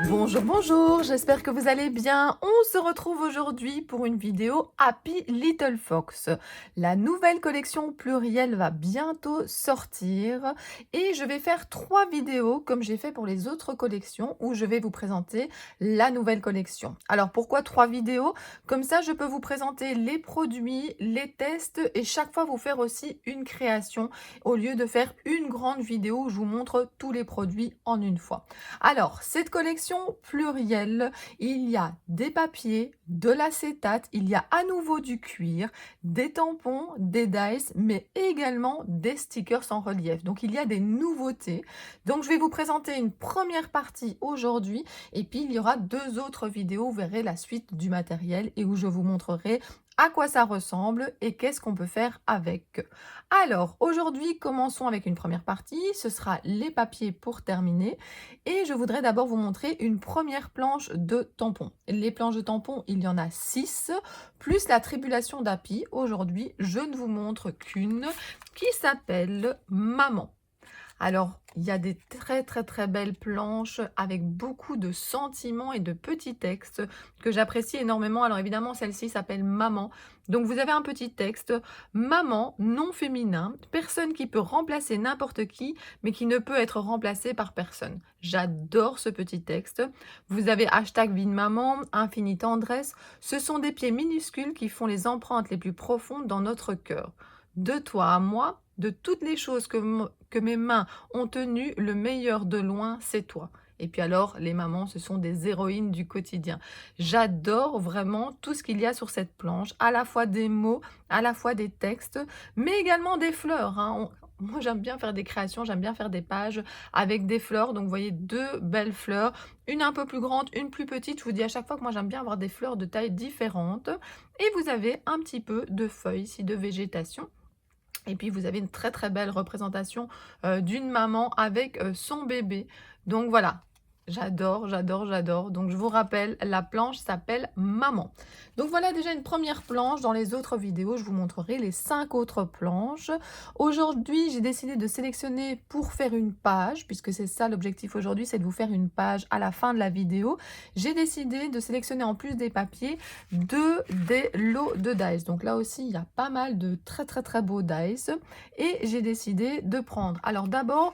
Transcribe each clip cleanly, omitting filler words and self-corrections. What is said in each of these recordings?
Bonjour, bonjour, j'espère que vous allez bien. On se retrouve aujourd'hui pour une vidéo Happy Little Fox. La nouvelle collection plurielle va bientôt sortir et je vais faire 3 vidéos comme j'ai fait pour les autres collections où je vais vous présenter la nouvelle collection. Alors pourquoi 3 vidéos? Comme ça je peux vous présenter les produits, les tests et chaque fois vous faire aussi une création au lieu de faire une grande vidéo où je vous montre tous les produits en une fois. Alors, cette collection plurielle, il y a des papiers, de l'acétate, il y a à nouveau du cuir, des tampons, des dies, mais également des stickers en relief. Donc, il y a des nouveautés. Donc, je vais vous présenter une première partie aujourd'hui et puis il y aura 2 autres vidéos, vous verrez la suite du matériel et où je vous montrerai à quoi ça ressemble et qu'est-ce qu'on peut faire avec. Alors, aujourd'hui, commençons avec une première partie. Ce sera les papiers pour terminer. Et je voudrais d'abord vous montrer une première planche de tampons. Les planches de tampons, il y en a 6, plus la tribulation d'Happy. Aujourd'hui, je ne vous montre qu'une qui s'appelle Maman. Alors, il y a des très belles planches avec beaucoup de sentiments et de petits textes que j'apprécie énormément. Alors évidemment, celle-ci s'appelle Maman. Donc vous avez un petit texte, Maman, non féminin, personne qui peut remplacer n'importe qui, mais qui ne peut être remplacé par personne. J'adore ce petit texte. Vous avez hashtag vie de maman, infinie tendresse. Ce sont des pieds minuscules qui font les empreintes les plus profondes dans notre cœur. De toi à moi, de toutes les choses que mes mains ont tenues, le meilleur de loin, c'est toi. Et puis alors, les mamans, ce sont des héroïnes du quotidien. J'adore vraiment tout ce qu'il y a sur cette planche, à la fois des mots, à la fois des textes, mais également des fleurs, hein. Moi, j'aime bien faire des créations, j'aime bien faire des pages avec des fleurs. Donc, vous voyez 2 belles fleurs, une un peu plus grande, une plus petite. Je vous dis à chaque fois que moi, j'aime bien avoir des fleurs de tailles différentes. Et vous avez un petit peu de feuilles ici, de végétation. Et puis vous avez une très belle représentation d'une maman avec son bébé. Donc voilà, j'adore. Donc je vous rappelle, la planche s'appelle Maman. Donc voilà déjà une première planche. Dans les autres vidéos, je vous montrerai les 5 autres planches. Aujourd'hui, j'ai décidé de sélectionner pour faire une page, puisque c'est ça l'objectif aujourd'hui, c'est de vous faire une page à la fin de la vidéo. J'ai décidé de sélectionner en plus des papiers des lots de dies. Donc là aussi, il y a pas mal de très beaux dies. Et j'ai décidé de prendre. Alors d'abord,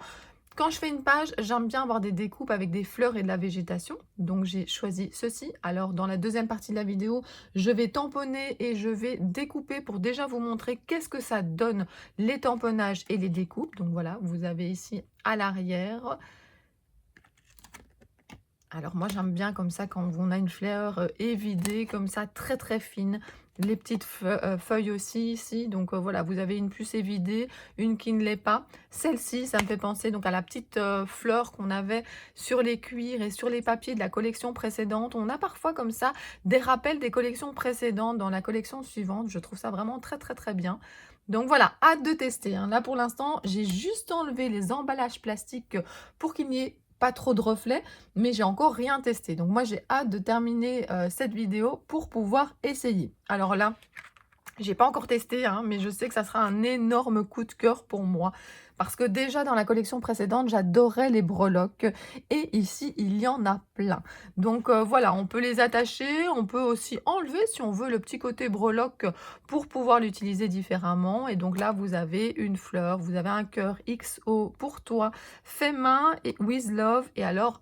quand je fais une page, j'aime bien avoir des découpes avec des fleurs et de la végétation. Donc j'ai choisi ceci. Alors dans la deuxième partie de la vidéo, je vais tamponner et je vais découper pour déjà vous montrer qu'est-ce que ça donne les tamponnages et les découpes. Donc voilà, vous avez ici à l'arrière. Alors moi j'aime bien comme ça quand on a une fleur évidée comme ça très fine, les petites feuilles aussi ici, donc voilà, vous avez une plus évidée, une qui ne l'est pas. Celle-ci, ça me fait penser donc à la petite fleur qu'on avait sur les cuirs et sur les papiers de la collection précédente. On a parfois comme ça des rappels des collections précédentes dans la collection suivante. Je trouve ça vraiment très bien. Donc voilà, hâte de tester, hein. Là pour l'instant, j'ai juste enlevé les emballages plastiques pour qu'il n'y ait pas trop de reflets, mais j'ai encore rien testé. Donc moi, j'ai hâte de terminer cette vidéo pour pouvoir essayer. Alors là, j'ai pas encore testé, hein, mais je sais que ça sera un énorme coup de cœur pour moi. Parce que déjà dans la collection précédente, j'adorais les breloques. Et ici, il y en a plein. Donc voilà, on peut les attacher. On peut aussi enlever, si on veut, le petit côté breloque pour pouvoir l'utiliser différemment. Et donc là, vous avez une fleur, vous avez un cœur XO pour toi, fait main et with love. Et alors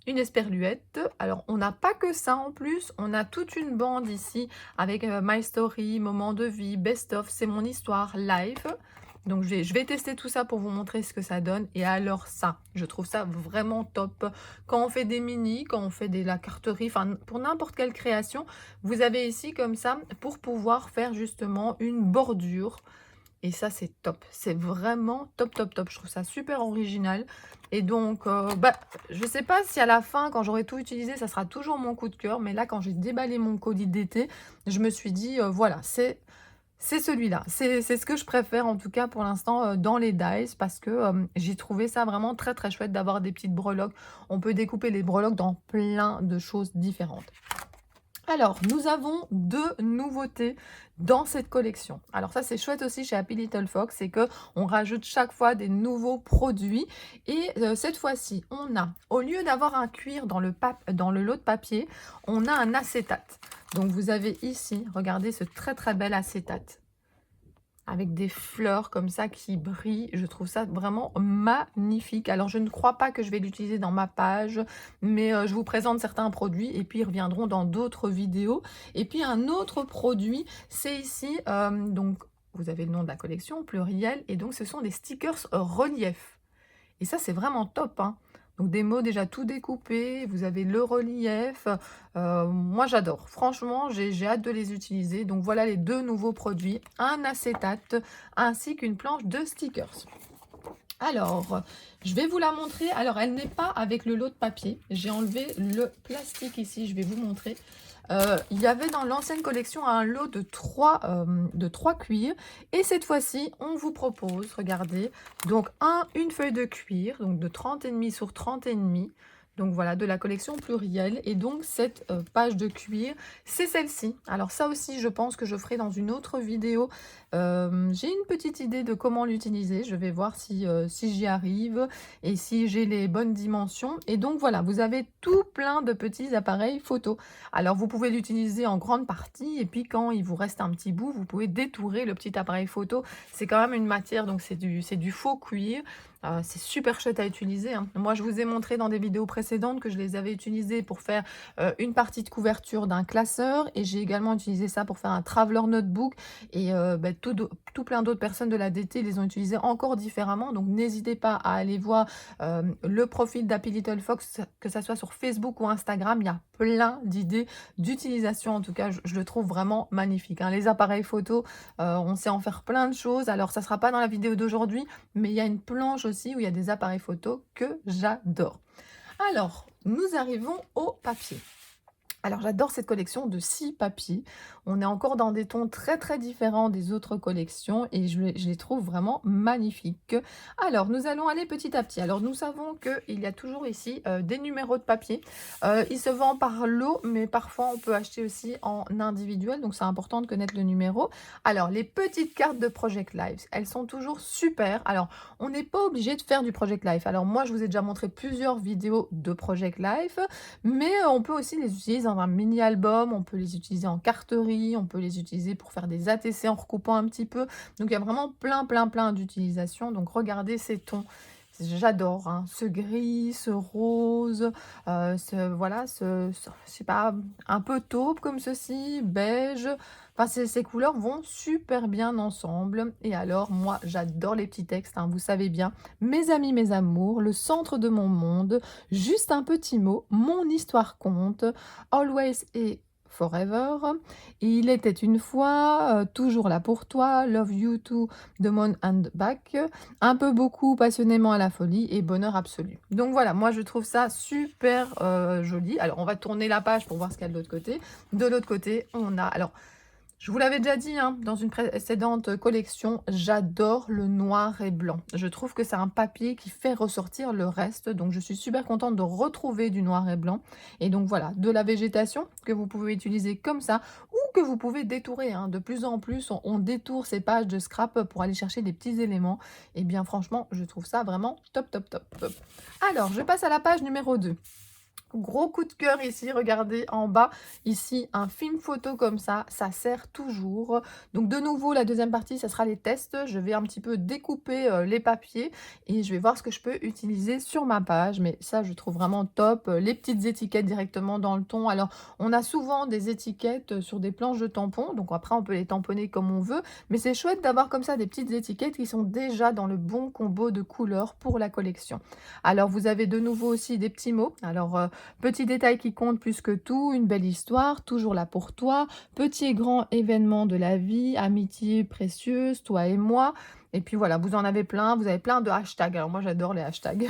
une esperluette. Alors, on n'a pas que ça en plus, on a toute une bande ici avec My Story, Moment de vie, Best of, c'est mon histoire, Life. Donc, je vais tester tout ça pour vous montrer ce que ça donne. Et alors ça, je trouve ça vraiment top. Quand on fait des mini, quand on fait la carterie, enfin, pour n'importe quelle création, vous avez ici comme ça pour pouvoir faire justement une bordure. Et ça, c'est top. C'est vraiment top. Je trouve ça super original. Et donc, je ne sais pas si à la fin, quand j'aurai tout utilisé, ça sera toujours mon coup de cœur. Mais là, quand j'ai déballé mon colis d'été, je me suis dit, voilà, c'est celui-là. C'est ce que je préfère, en tout cas, pour l'instant, dans les dies. Parce que j'ai trouvé ça vraiment très chouette d'avoir des petites breloques. On peut découper les breloques dans plein de choses différentes. Alors, nous avons 2 nouveautés dans cette collection. Alors ça, c'est chouette aussi chez Happy Little Fox, c'est que on rajoute chaque fois des nouveaux produits et cette fois-ci, on a, au lieu d'avoir un cuir dans le lot de papier, on a un acétate. Donc vous avez ici, regardez ce très très bel acétate avec des fleurs comme ça qui brillent. Je trouve ça vraiment magnifique. Alors, je ne crois pas que je vais l'utiliser dans ma page, mais je vous présente certains produits et puis ils reviendront dans d'autres vidéos. Et puis, un autre produit, c'est ici, donc, vous avez le nom de la collection, pluriel, et donc ce sont des stickers relief. Et ça, c'est vraiment top, hein. Donc des mots déjà tout découpés, vous avez le relief. Moi, j'adore. Franchement, j'ai hâte de les utiliser. Donc voilà les 2 nouveaux produits, un acétate ainsi qu'une planche de stickers. Alors, je vais vous la montrer. Alors, elle n'est pas avec le lot de papier. J'ai enlevé le plastique ici, je vais vous montrer. Il y avait dans l'ancienne collection un lot de 3 cuirs. Et cette fois-ci, on vous propose, regardez, donc une feuille de cuir, donc de 30,5 sur 30,5. Donc voilà, de la collection plurielle. Et donc cette page de cuir, c'est celle-ci. Alors ça aussi, je pense que je ferai dans une autre vidéo. J'ai une petite idée de comment l'utiliser. Je vais voir si j'y arrive et si j'ai les bonnes dimensions. Et donc voilà, vous avez tout plein de petits appareils photo. Alors vous pouvez l'utiliser en grande partie et puis quand il vous reste un petit bout, vous pouvez détourer le petit appareil photo. C'est quand même une matière, donc c'est du faux cuir. C'est super chouette à utiliser, hein. Moi, je vous ai montré dans des vidéos précédentes que je les avais utilisés pour faire une partie de couverture d'un classeur et j'ai également utilisé ça pour faire un traveler notebook et tout plein d'autres personnes de la DT les ont utilisés encore différemment. Donc, n'hésitez pas à aller voir le profil d'Happy Little Fox, que ça soit sur Facebook ou Instagram. Il y a plein d'idées d'utilisation. En tout cas, je le trouve vraiment magnifique, hein. Les appareils photo, on sait en faire plein de choses. Alors, ça ne sera pas dans la vidéo d'aujourd'hui, mais il y a une planche aussi où il y a des appareils photo que j'adore. Alors, nous arrivons au papier. Alors, j'adore cette collection de 6 papiers. On est encore dans des tons très, très différents des autres collections et je les trouve vraiment magnifiques. Alors, nous allons aller petit à petit. Alors, nous savons qu'il y a toujours ici des numéros de papier. Ils se vendent par lot, mais parfois, on peut acheter aussi en individuel. Donc, c'est important de connaître le numéro. Alors, les petites cartes de Project Life, elles sont toujours super. Alors, on n'est pas obligé de faire du Project Life. Alors, moi, je vous ai déjà montré plusieurs vidéos de Project Life, mais on peut aussi les utiliser dans un mini-album, on peut les utiliser en carterie, on peut les utiliser pour faire des ATC en recoupant un petit peu. Donc il y a vraiment plein d'utilisations. Donc regardez ces tons. J'adore, hein, ce gris, ce rose, voilà, je sais pas, un peu taupe comme ceci, beige. Enfin, ces couleurs vont super bien ensemble. Et alors, moi, j'adore les petits textes, hein, vous savez bien. Mes amis, mes amours, le centre de mon monde, juste un petit mot, mon histoire compte, always et forever. Il était une fois, toujours là pour toi, love you to the moon and back, un peu beaucoup, passionnément à la folie et bonheur absolu. Donc voilà, moi je trouve ça super joli. Alors on va tourner la page pour voir ce qu'il y a de l'autre côté. De l'autre côté, on a... Alors, je vous l'avais déjà dit, hein, dans une précédente collection, j'adore le noir et blanc. Je trouve que c'est un papier qui fait ressortir le reste. Donc, je suis super contente de retrouver du noir et blanc. Et donc, voilà, de la végétation que vous pouvez utiliser comme ça ou que vous pouvez détourer, hein. De plus en plus, on détourne ces pages de scrap pour aller chercher des petits éléments. Et bien, franchement, je trouve ça vraiment top, top, top. Alors, je passe à la page numéro 2. Gros coup de cœur ici, regardez en bas, ici un film photo comme ça sert toujours. Donc de nouveau, la deuxième partie, ça sera les tests. Je vais un petit peu découper les papiers et je vais voir ce que je peux utiliser sur ma page. Mais ça, je trouve vraiment top. Les petites étiquettes directement dans le ton. Alors, on a souvent des étiquettes sur des planches de tampons. Donc après, on peut les tamponner comme on veut. Mais c'est chouette d'avoir comme ça des petites étiquettes qui sont déjà dans le bon combo de couleurs pour la collection. Alors, vous avez de nouveau aussi des petits mots. Alors, petit détail qui compte plus que tout, une belle histoire, toujours là pour toi, petit et grand événement de la vie, amitié précieuse, toi et moi. Et puis voilà, vous en avez plein, vous avez plein de hashtags. Alors moi j'adore les hashtags.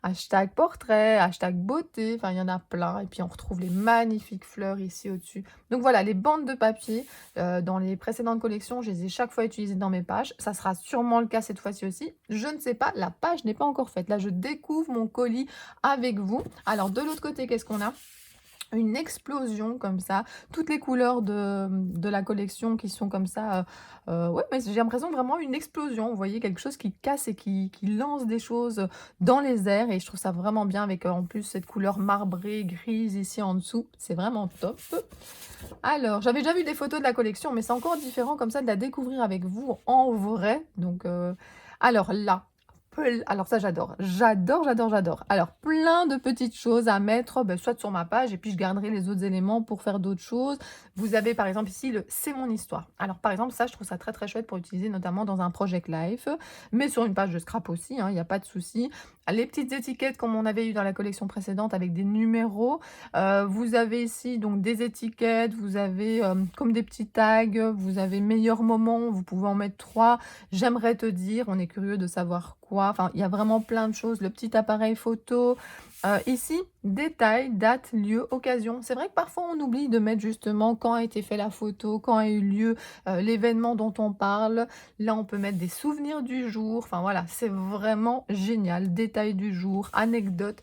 Hashtag portrait, hashtag beauté, enfin il y en a plein. Et puis on retrouve les magnifiques fleurs ici au-dessus. Donc voilà, les bandes de papier, dans les précédentes collections, je les ai chaque fois utilisées dans mes pages. Ça sera sûrement le cas cette fois-ci aussi. Je ne sais pas, la page n'est pas encore faite. Là, je découvre mon colis avec vous. Alors de l'autre côté, qu'est-ce qu'on a ? une explosion comme ça. Toutes les couleurs de la collection qui sont comme ça, ouais, mais j'ai l'impression vraiment une explosion. Vous voyez? Quelque chose qui casse et qui lance des choses dans les airs et je trouve ça vraiment bien avec, en plus cette couleur marbrée grise ici en dessous. C'est vraiment top. Alors, j'avais déjà vu des photos de la collection, mais c'est encore différent comme ça de la découvrir avec vous en vrai. Donc, alors là, alors ça j'adore. J'adore, j'adore, j'adore. Alors plein de petites choses à mettre, soit sur ma page et puis je garderai les autres éléments pour faire d'autres choses. Vous avez par exemple ici le «C'est mon histoire». Alors par exemple ça je trouve ça très, très chouette pour utiliser notamment dans un project life, mais sur une page de scrap aussi, hein, il y a pas de souci. Les petites étiquettes comme on avait eu dans la collection précédente avec des numéros. Vous avez ici donc des étiquettes, vous avez, comme des petits tags, vous avez meilleur moment, vous pouvez en mettre 3. J'aimerais te dire, on est curieux de savoir quoi. Enfin, il y a vraiment plein de choses. Le petit appareil photo. Ici, détail, date, lieu, occasion. C'est vrai que parfois on oublie de mettre justement quand a été fait la photo, quand a eu lieu l'événement dont on parle. Là, on peut mettre des souvenirs du jour. Enfin voilà, c'est vraiment génial. Détail du jour, anecdote.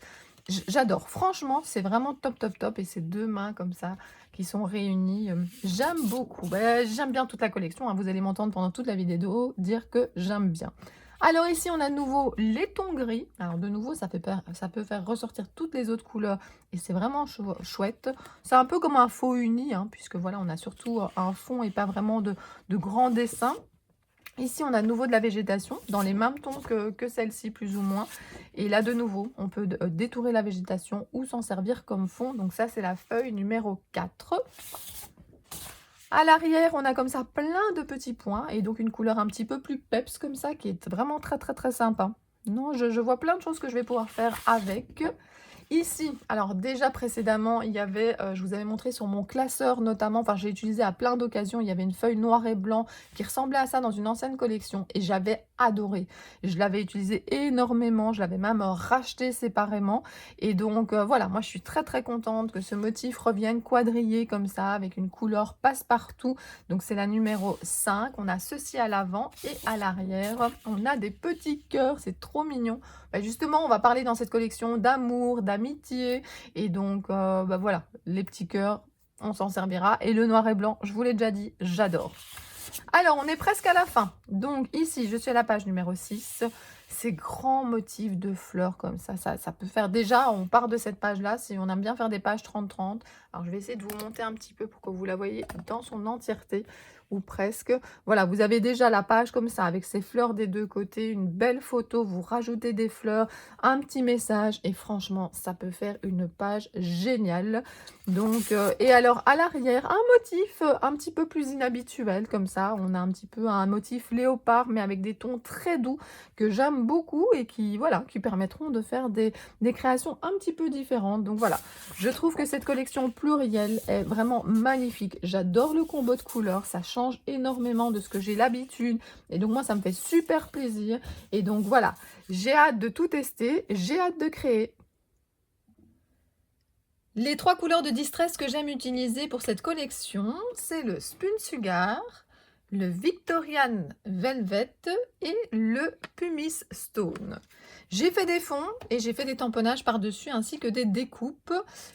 J'adore. Franchement, c'est vraiment top, top, top. Et ces deux mains comme ça qui sont réunies, j'aime beaucoup. J'aime bien toute la collection, hein. Vous allez m'entendre pendant toute la vidéo dire que j'aime bien. Alors ici, on a de nouveau les tons gris. Alors de nouveau, ça peut faire ressortir toutes les autres couleurs et c'est vraiment chouette. C'est un peu comme un faux uni, hein, puisque voilà, on a surtout un fond et pas vraiment de grands dessins. Ici, on a de nouveau de la végétation, dans les mêmes tons que celle-ci, plus ou moins. Et là, de nouveau, on peut détourer la végétation ou s'en servir comme fond. Donc ça, c'est la feuille numéro 4. À l'arrière, on a comme ça plein de petits points et donc une couleur un petit peu plus peps comme ça, qui est vraiment très, très, très sympa. Non, je vois plein de choses que je vais pouvoir faire avec. Ici, alors déjà précédemment, il y avait, je vous avais montré sur mon classeur notamment, enfin j'ai utilisé à plein d'occasions, il y avait une feuille noir et blanc qui ressemblait à ça dans une ancienne collection et j'avais adoré. Je l'avais utilisé énormément, je l'avais même racheté séparément et donc voilà, moi je suis très très contente que ce motif revienne quadrillé comme ça avec une couleur passe-partout. Donc c'est la numéro 5, on a ceci à l'avant et à l'arrière, on a des petits cœurs, c'est trop mignon. Justement, on va parler dans cette collection d'amour, d'amitié. Et donc, voilà, les petits cœurs, on s'en servira. Et le noir et blanc, je vous l'ai déjà dit, j'adore. Alors, on est presque à la fin. Donc, ici, je suis à la page numéro 6. Ces grands motifs de fleurs comme ça peut faire déjà, on part de cette page-là, si on aime bien faire des pages 30-30. Alors, je vais essayer de vous monter un petit peu pour que vous la voyez dans son entièreté, ou presque. Voilà, vous avez déjà la page comme ça, avec ces fleurs des deux côtés, une belle photo, vous rajoutez des fleurs, un petit message, et franchement, ça peut faire une page géniale. Donc, et alors, à l'arrière, un motif un petit peu plus inhabituel, comme ça, on a un petit peu un motif léopard, mais avec des tons très doux, que j'aime beaucoup, et qui, voilà, qui permettront de faire des créations un petit peu différentes. Donc voilà, je trouve que cette collection plurielle est vraiment magnifique. J'adore le combo de couleurs, ça change énormément de ce que j'ai l'habitude. Et donc moi, ça me fait super plaisir. Et donc voilà, j'ai hâte de tout tester, j'ai hâte de créer. Les 3 couleurs de distress que j'aime utiliser pour cette collection, c'est le Spun Sugar, le Victorian Velvet et le Pumice Stone. J'ai fait des fonds et j'ai fait des tamponnages par-dessus ainsi que des découpes.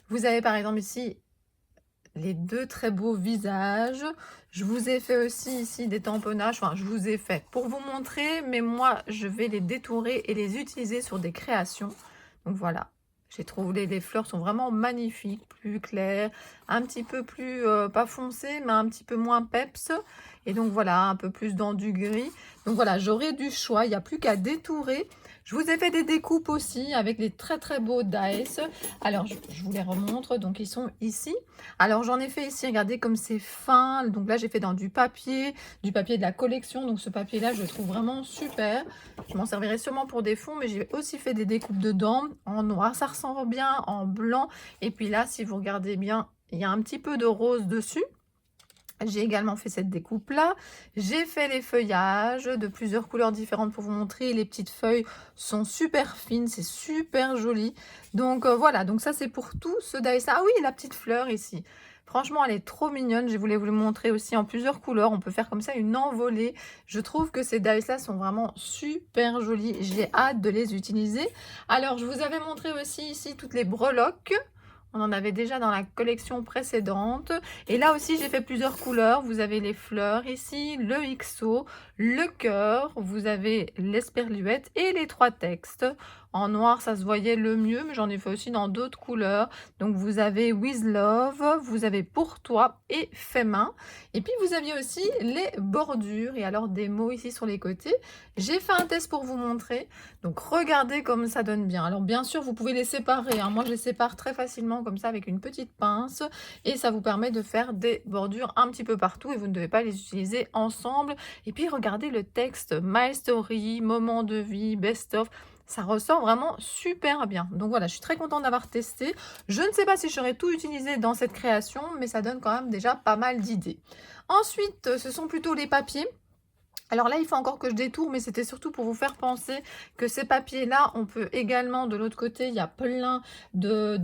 Vous avez par exemple ici les deux très beaux visages. Je vous ai fait aussi ici des tamponnages, enfin je vous ai fait pour vous montrer, mais moi je vais les détourer et les utiliser sur des créations. Donc voilà, j'ai trouvé les fleurs sont vraiment magnifiques, plus claires, un petit peu plus, pas foncé, mais un petit peu moins peps. Et donc voilà, un peu plus dans du gris. Donc voilà, j'aurai du choix, il n'y a plus qu'à détourer. Je vous ai fait des découpes aussi avec les très très beaux dice. Alors je vous les remontre, donc ils sont ici. Alors j'en ai fait ici, regardez comme c'est fin. Donc là j'ai fait dans du papier de la collection. Donc ce papier là je le trouve vraiment super. Je m'en servirai sûrement pour des fonds, mais j'ai aussi fait des découpes dedans en noir, ça ressemble bien, en blanc. Et puis là si vous regardez bien, il y a un petit peu de rose dessus. J'ai également fait cette découpe là, j'ai fait les feuillages de plusieurs couleurs différentes pour vous montrer, les petites feuilles sont super fines, c'est super joli. Donc voilà, donc ça c'est pour tout ce dice. Ah oui, la petite fleur ici, franchement elle est trop mignonne, je voulais vous le montrer aussi en plusieurs couleurs, on peut faire comme ça une envolée. Je trouve que ces dice là sont vraiment super jolis, j'ai hâte de les utiliser. Alors je vous avais montré aussi ici toutes les breloques. On en avait déjà dans la collection précédente. Et là aussi, j'ai fait plusieurs couleurs. Vous avez les fleurs ici, le XO, le cœur, vous avez l'esperluette et les 3 textes. En noir, ça se voyait le mieux, mais j'en ai fait aussi dans d'autres couleurs. Donc vous avez With Love, vous avez Pour toi et Fais main. Et puis vous aviez aussi les bordures et alors des mots ici sur les côtés. J'ai fait un test pour vous montrer. Donc regardez comme ça donne bien. Alors bien sûr, vous pouvez les séparer, hein. Moi, je les sépare très facilement comme ça avec une petite pince. Et ça vous permet de faire des bordures un petit peu partout et vous ne devez pas les utiliser ensemble. Et puis regardez le texte My Story, moment de vie, best of. Ça ressort vraiment super bien. Donc voilà, je suis très contente d'avoir testé. Je ne sais pas si j'aurais tout utilisé dans cette création, mais ça donne quand même déjà pas mal d'idées. Ensuite, ce sont plutôt les papiers. Alors là, il faut encore que je détourne, mais c'était surtout pour vous faire penser que ces papiers-là, on peut également, de l'autre côté, il y a plein de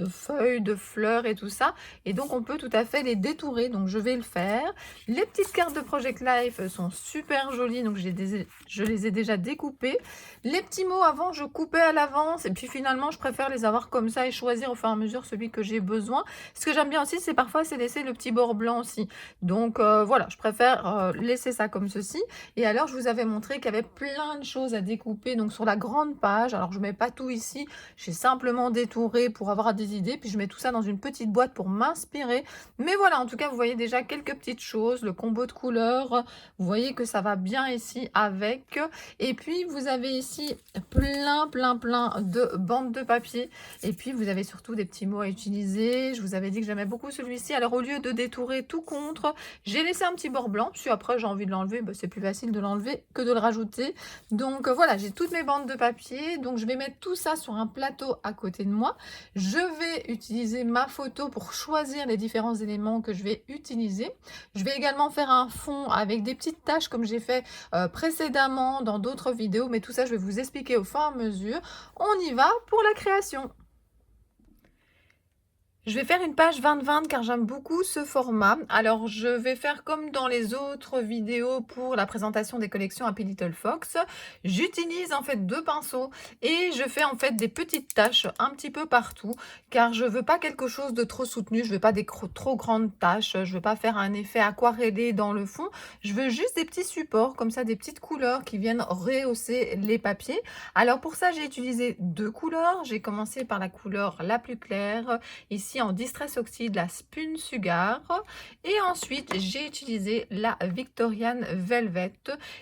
feuilles, de fleurs et tout ça. Et donc, on peut tout à fait les détourer. Donc, je vais le faire. Les petites cartes de Project Life sont super jolies. Donc, je les ai déjà découpées. Les petits mots, avant, je coupais à l'avance. Et puis, finalement, je préfère les avoir comme ça et choisir au fur et à mesure celui que j'ai besoin. Ce que j'aime bien aussi, c'est parfois, c'est laisser le petit bord blanc aussi. Donc, voilà, je préfère laisser ça comme ceci. Et alors, je vous avais montré qu'il y avait plein de choses à découper donc sur la grande page. Alors, je ne mets pas tout ici. J'ai simplement détouré pour avoir des idées. Puis, je mets tout ça dans une petite boîte pour m'inspirer. Mais voilà, en tout cas, vous voyez déjà quelques petites choses. Le combo de couleurs, vous voyez que ça va bien ici avec. Et puis, vous avez ici plein de bandes de papier. Et puis, vous avez surtout des petits mots à utiliser. Je vous avais dit que j'aimais beaucoup celui-ci. Alors, au lieu de détourer tout contre, j'ai laissé un petit bord blanc. Puis après, j'ai envie de l'enlever. C'est plus facile de l'enlever que de le rajouter. Donc voilà, j'ai toutes mes bandes de papier. Donc je vais mettre tout ça sur un plateau à côté de moi. Je vais utiliser ma photo pour choisir les différents éléments que je vais utiliser. Je vais également faire un fond avec des petites taches comme j'ai fait précédemment dans d'autres vidéos. Mais tout ça, je vais vous expliquer au fur et à mesure. On y va pour la création. Je vais faire une page 20-20 car j'aime beaucoup ce format. Alors, je vais faire comme dans les autres vidéos pour la présentation des collections Happy Little Fox. J'utilise en fait 2 pinceaux et je fais en fait des petites taches un petit peu partout car je veux pas quelque chose de trop soutenu. Je veux pas des trop grandes taches. Je veux pas faire un effet aquarellé dans le fond. Je veux juste des petits supports comme ça, des petites couleurs qui viennent rehausser les papiers. Alors, pour ça, j'ai utilisé 2 couleurs. J'ai commencé par la couleur la plus claire. Ici en Distress Oxide, la Spun Sugar. Et ensuite, j'ai utilisé la Victorian Velvet.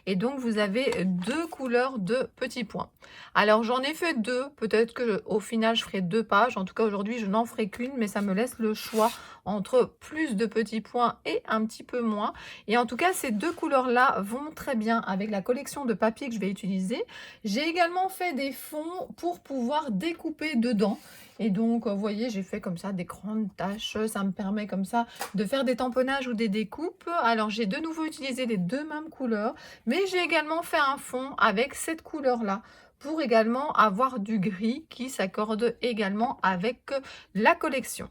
Et donc, vous avez 2 couleurs de petits points. Alors, j'en ai fait 2. Peut-être qu'au final, je ferai 2 pages. En tout cas, aujourd'hui, je n'en ferai qu'une, mais ça me laisse le choix entre plus de petits points et un petit peu moins. Et en tout cas, ces 2 couleurs-là vont très bien avec la collection de papier que je vais utiliser. J'ai également fait des fonds pour pouvoir découper dedans. Et donc, vous voyez, j'ai fait comme ça des grandes taches. Ça me permet comme ça de faire des tamponnages ou des découpes. Alors, j'ai de nouveau utilisé les 2 mêmes couleurs. Mais j'ai également fait un fond avec cette couleur-là pour également avoir du gris qui s'accorde également avec la collection.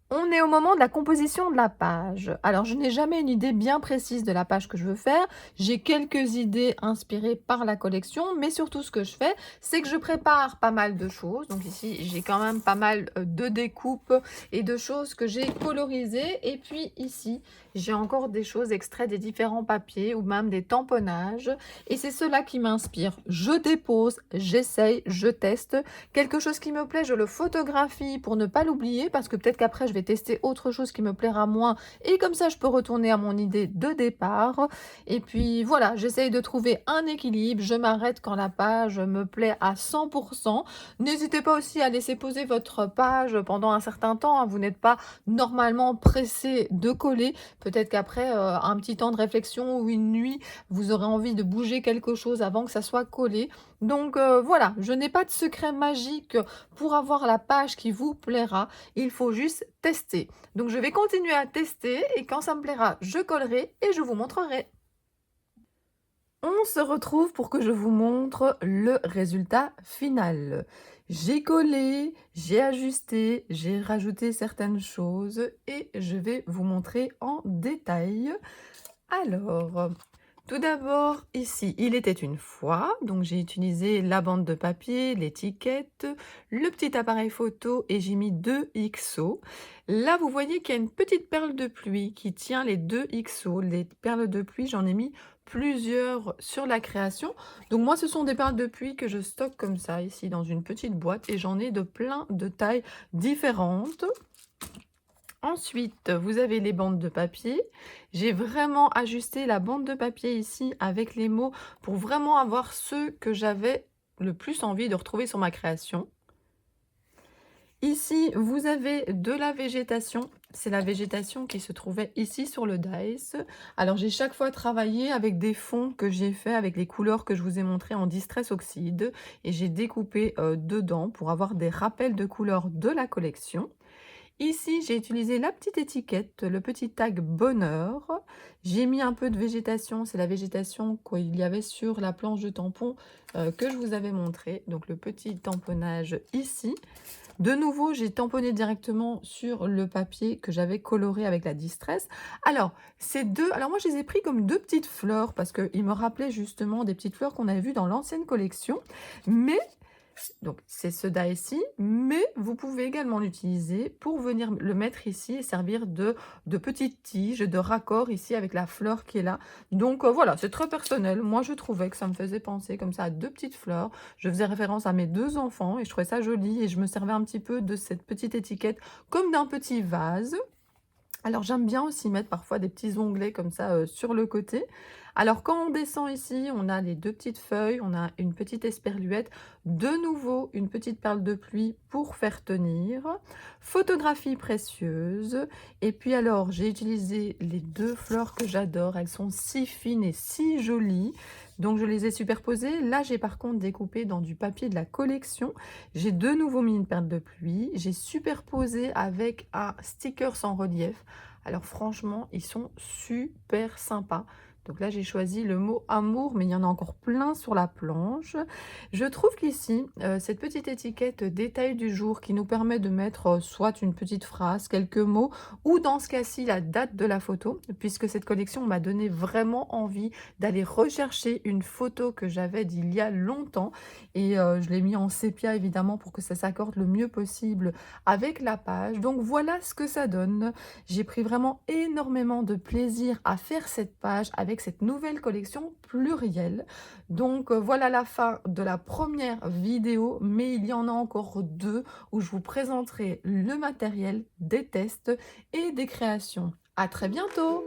On est au moment de la composition de la page. Alors, je n'ai jamais une idée bien précise de la page que je veux faire. J'ai quelques idées inspirées par la collection, mais surtout ce que je fais, c'est que je prépare pas mal de choses. Donc ici, j'ai quand même pas mal de découpes et de choses que j'ai colorisées. Et puis ici, j'ai encore des choses extraites des différents papiers ou même des tamponnages. Et c'est cela qui m'inspire. Je dépose, j'essaye, je teste. Quelque chose qui me plaît, je le photographie pour ne pas l'oublier parce que peut-être qu'après, je vais tester autre chose qui me plaira moins et comme ça je peux retourner à mon idée de départ. Et puis voilà, j'essaye de trouver un équilibre, je m'arrête quand la page me plaît à 100%. N'hésitez pas aussi à laisser poser votre page pendant un certain temps, hein. Vous n'êtes pas normalement pressé de coller, peut-être qu'après un petit temps de réflexion ou une nuit, vous aurez envie de bouger quelque chose avant que ça soit collé. Donc voilà, je n'ai pas de secret magique pour avoir la page qui vous plaira, il faut juste tester. Donc je vais continuer à tester et quand ça me plaira, je collerai et je vous montrerai. On se retrouve pour que je vous montre le résultat final. J'ai collé, j'ai ajusté, j'ai rajouté certaines choses et je vais vous montrer en détail. Alors, Tout d'abord, ici, il était une fois, donc j'ai utilisé la bande de papier, l'étiquette, le petit appareil photo et j'ai mis 2 XO. Là, vous voyez qu'il y a une petite perle de pluie qui tient les 2 XO. Les perles de pluie, j'en ai mis plusieurs sur la création. Donc moi, ce sont des perles de pluie que je stocke comme ça, ici, dans une petite boîte et j'en ai de plein de tailles différentes. Ensuite, vous avez les bandes de papier. J'ai vraiment ajusté la bande de papier ici avec les mots pour vraiment avoir ceux que j'avais le plus envie de retrouver sur ma création. Ici, vous avez de la végétation. C'est la végétation qui se trouvait ici sur le dice. Alors, j'ai chaque fois travaillé avec des fonds que j'ai fait avec les couleurs que je vous ai montrées en Distress Oxide. Et j'ai découpé dedans pour avoir des rappels de couleurs de la collection. Ici, j'ai utilisé la petite étiquette, le petit tag bonheur. J'ai mis un peu de végétation, c'est la végétation qu'il y avait sur la planche de tampon que je vous avais montré. Donc le petit tamponnage ici. De nouveau, j'ai tamponné directement sur le papier que j'avais coloré avec la Distress. Alors, alors moi je les ai pris comme 2 petites fleurs parce qu'ils me rappelaient justement des petites fleurs qu'on avait vues dans l'ancienne collection. Mais donc, c'est ce die-ci, mais vous pouvez également l'utiliser pour venir le mettre ici et servir de petite tige, de raccord ici avec la fleur qui est là. Donc, voilà, c'est très personnel. Moi, je trouvais que ça me faisait penser comme ça à 2 petites fleurs. Je faisais référence à mes 2 enfants et je trouvais ça joli et je me servais un petit peu de cette petite étiquette comme d'un petit vase. Alors j'aime bien aussi mettre parfois des petits onglets comme ça sur le côté. Alors quand on descend ici, on a les 2 petites feuilles, on a une petite esperluette, de nouveau une petite perle de pluie pour faire tenir, photographie précieuse. Et puis alors j'ai utilisé les 2 fleurs que j'adore, elles sont si fines et si jolies. Donc je les ai superposées. Là j'ai par contre découpé dans du papier de la collection. J'ai de nouveau mis une perle de pluie. J'ai superposé avec un sticker sans relief. Alors franchement, ils sont super sympas. Donc là, j'ai choisi le mot amour, mais il y en a encore plein sur la planche. Je trouve qu'ici, cette petite étiquette détail du jour qui nous permet de mettre soit une petite phrase, quelques mots, ou dans ce cas-ci, la date de la photo, puisque cette collection m'a donné vraiment envie d'aller rechercher une photo que j'avais d'il y a longtemps. Et je l'ai mis en sépia, évidemment, pour que ça s'accorde le mieux possible avec la page. Donc voilà ce que ça donne. J'ai pris vraiment énormément de plaisir à faire cette page avec cette nouvelle collection plurielle. Donc voilà la fin de la première vidéo, mais il y en a encore 2 où je vous présenterai le matériel, des tests et des créations. À très bientôt!